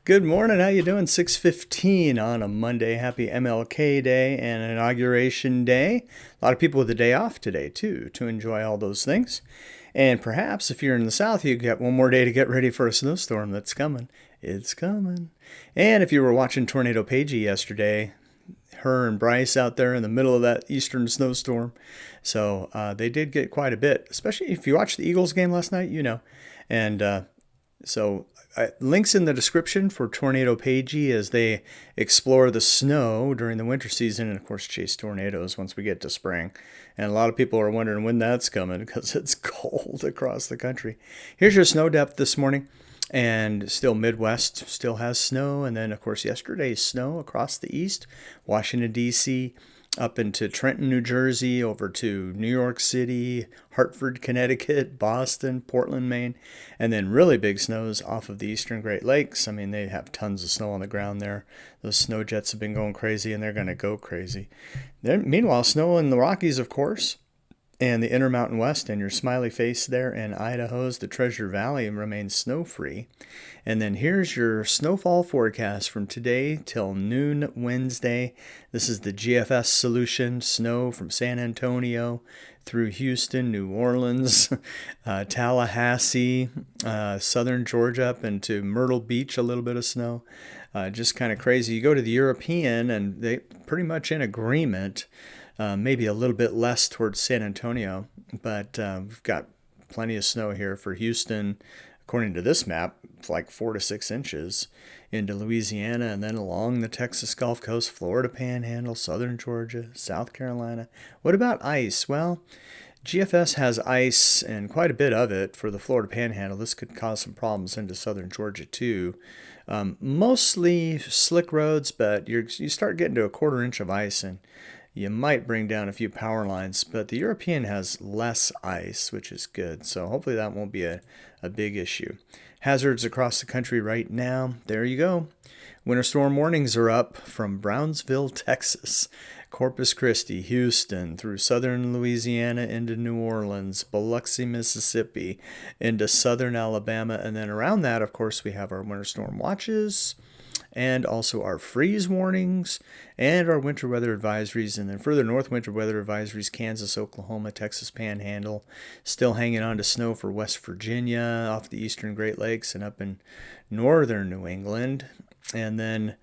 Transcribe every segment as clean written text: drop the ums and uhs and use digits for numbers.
Good morning. How you doing? 6:15 on a Monday. Happy MLK Day and Inauguration Day. A lot of people with a day off today too to enjoy all those things. And perhaps if you're in the south, you get one more day to get ready for a snowstorm that's coming. It's coming. And if you were watching Tornado Pagey yesterday, her and Bryce out there in the middle of that eastern snowstorm. So they did get quite a bit, especially if you watched the Eagles game last night, you know. And links in the description for Tornado Pagey as they explore the snow during the winter season and, of course, chase tornadoes once we get to spring. And a lot of people are wondering when that's coming because it's cold across the country. Here's your snow depth this morning. And still Midwest still has snow. And then, of course, yesterday's snow across the east, Washington, D.C., up into Trenton, New Jersey, over to New York City, Hartford, Connecticut, Boston, Portland, Maine, and then really big snows off of the eastern Great Lakes. I mean, they have tons of snow on the ground there. Those snow jets have been going crazy, and they're going to go crazy. Meanwhile, snow in the Rockies, of course, and the Intermountain West, and your smiley face there in Idaho's the Treasure Valley remains snow-free. And then here's your snowfall forecast from today till noon Wednesday. This is the GFS solution, snow from San Antonio through Houston, New Orleans, Tallahassee, southern Georgia up into Myrtle Beach, a little bit of snow. Just kind of crazy. You go to the European, and they pretty much in agreement. Maybe a little bit less towards San Antonio, but we've got plenty of snow here for Houston, according to this map, like 4 to 6 inches into Louisiana, and then along the Texas Gulf Coast, Florida Panhandle, southern Georgia, South Carolina. What about ice? Well, GFS has ice and quite a bit of it for the Florida Panhandle. This could cause some problems into southern Georgia too. Mostly slick roads, but you start getting to a 1/4 inch of ice and you might bring down a few power lines, but the European has less ice, which is good. So hopefully that won't be a big issue. Hazards across the country right now. There you go. Winter storm warnings are up from Brownsville, Texas, Corpus Christi, Houston, through southern Louisiana into New Orleans, Biloxi, Mississippi, into southern Alabama. And then around that, of course, we have our winter storm watches, and also our freeze warnings and our winter weather advisories. And then further north, winter weather advisories, Kansas, Oklahoma, Texas Panhandle, still hanging on to snow for West Virginia, off the eastern Great Lakes and up in northern New England. And then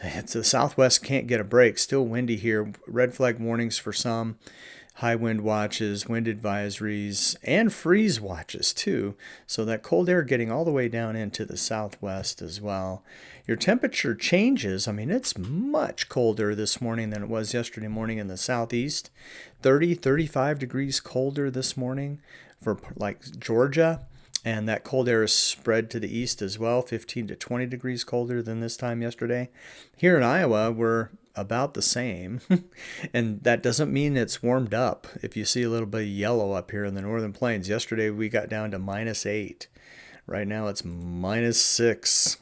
it's the southwest can't get a break. Still windy here. Red flag warnings for some. High wind watches, wind advisories, and freeze watches too. So that cold air getting all the way down into the southwest as well. Your temperature changes. I mean, it's much colder this morning than it was yesterday morning in the southeast. 30, 35 degrees colder this morning for like Georgia. And that cold air is spread to the east as well, 15 to 20 degrees colder than this time yesterday. Here in Iowa, we're about the same. And that doesn't mean it's warmed up. If you see a little bit of yellow up here in the northern plains, yesterday we got down to -8. Right now it's -6.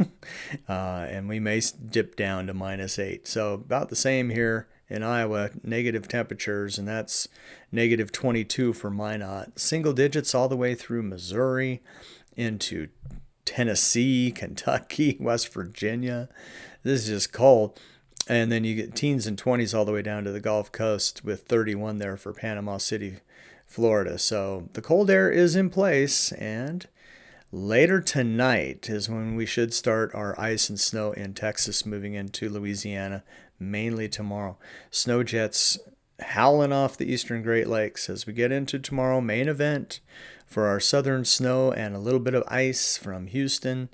And we may dip down to -8. So about the same here in Iowa, negative temperatures, and that's -22 for Minot. Single digits all the way through Missouri into Tennessee, Kentucky, West Virginia. This is just cold. And then you get teens and 20s all the way down to the Gulf Coast with 31 there for Panama City, Florida. So the cold air is in place, and later tonight is when we should start our ice and snow in Texas, moving into Louisiana, mainly tomorrow. Snow jets howling off the eastern Great Lakes as we get into tomorrow, main event for our southern snow and a little bit of ice from Houston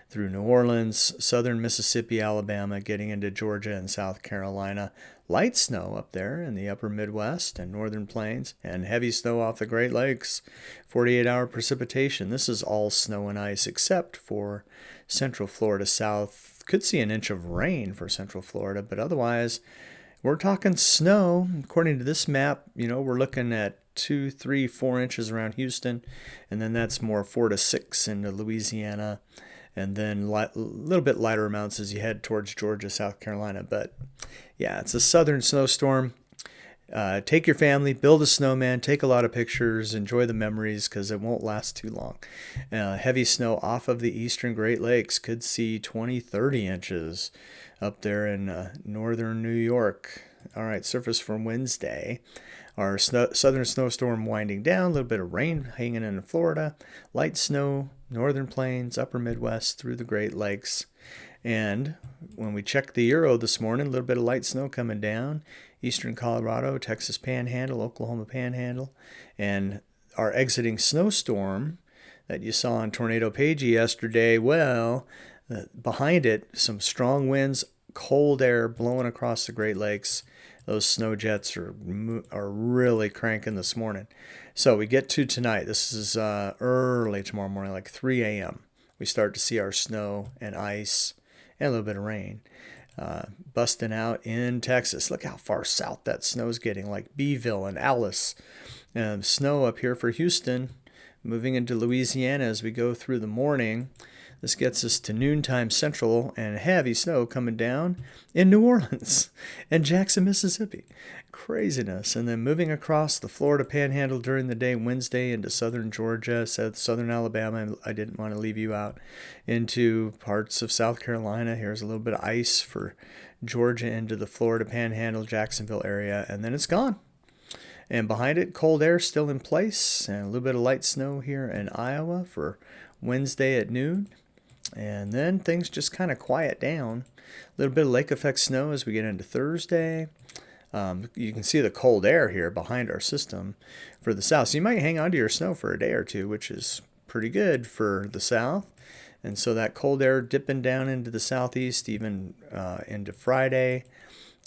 through New Orleans, southern Mississippi, Alabama, getting into Georgia and South Carolina. Light snow up there in the upper Midwest and northern plains, and heavy snow off the Great Lakes. 48-hour precipitation. This is all snow and ice except for central Florida south. Could see an inch of rain for central Florida, but otherwise we're talking snow. According to this map, we're looking at 2, 3, 4 inches around Houston, and then that's more 4 to 6 into Louisiana. And then a little bit lighter amounts as you head towards Georgia, South Carolina. But yeah, it's a southern snowstorm. take your family, build a snowman, take a lot of pictures, enjoy the memories because it won't last too long. Heavy snow off of the eastern Great Lakes, could see 20, 30 inches up there in northern New York. All right, surface for Wednesday. Our southern snowstorm winding down, a little bit of rain hanging in Florida, light snow, northern plains, upper Midwest through the Great Lakes. And when we checked the Euro this morning, a little bit of light snow coming down, eastern Colorado, Texas Panhandle, Oklahoma Panhandle, and our exiting snowstorm that you saw on Tornado Pagey yesterday, well, behind it, some strong winds, cold air blowing across the Great Lakes. Those snow jets are really cranking this morning. So we get to tonight. This is early tomorrow morning, like 3 a.m. We start to see our snow and ice and a little bit of rain busting out in Texas. Look how far south that snow is getting, like Beeville and Alice. Snow up here for Houston, moving into Louisiana as we go through the morning. This gets us to noontime central and heavy snow coming down in New Orleans and Jackson, Mississippi. Craziness. And then moving across the Florida Panhandle during the day, Wednesday into southern Georgia, southern Alabama. I didn't want to leave you out. Into parts of South Carolina. Here's a little bit of ice for Georgia into the Florida Panhandle, Jacksonville area. And then it's gone. And behind it, cold air still in place. And a little bit of light snow here in Iowa for Wednesday at noon. And then things just kind of quiet down. A little bit of lake effect snow as we get into Thursday. You can see the cold air here behind our system for the south. So you might hang on to your snow for a day or two, which is pretty good for the south. And so that cold air dipping down into the southeast, even into Friday.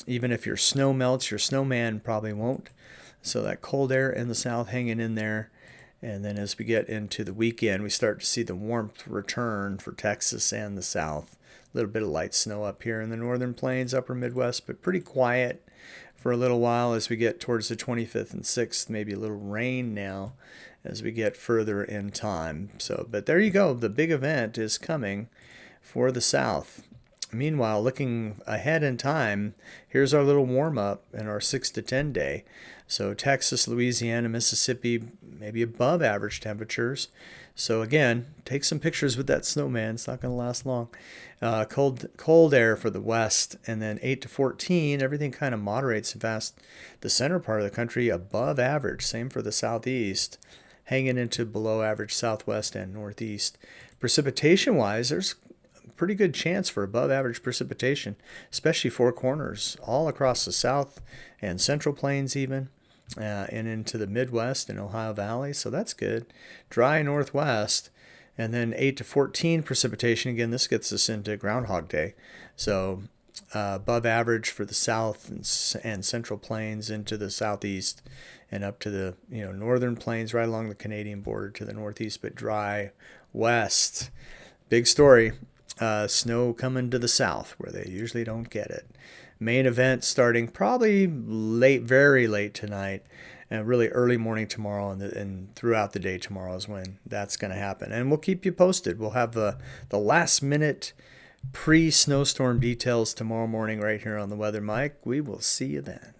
Even if your snow melts, your snowman probably won't. So that cold air in the south hanging in there. And then as we get into the weekend, we start to see the warmth return for Texas and the south. A little bit of light snow up here in the northern plains, upper Midwest, but pretty quiet for a little while as we get towards the 25th and 6th. Maybe a little rain now as we get further in time. So, but there you go. The big event is coming for the south. Meanwhile, looking ahead in time, here's our little warm-up in our 6 to 10 day. So Texas, Louisiana, Mississippi, maybe above average temperatures. So again, take some pictures with that snowman. It's not going to last long. Cold air for the west, and then 8 to 14. Everything kind of moderates fast. The center part of the country above average. Same for the southeast, hanging into below average southwest and northeast. Precipitation-wise, there's pretty good chance for above average precipitation, especially Four Corners, all across the south and central plains even, and into the Midwest and Ohio Valley. So that's good. Dry northwest, and then 8 to 14 precipitation. Again, this gets us into Groundhog Day. So above average for the south and central plains into the southeast and up to the northern plains right along the Canadian border to the northeast, but dry west. Big story. Snow coming to the south where they usually don't get it. Main event starting probably late, very late tonight, and really early morning tomorrow, and throughout the day tomorrow is when that's going to happen. And we'll keep you posted. We'll have the last minute pre-snowstorm details tomorrow morning right here on the Weather Mic. We will see you then.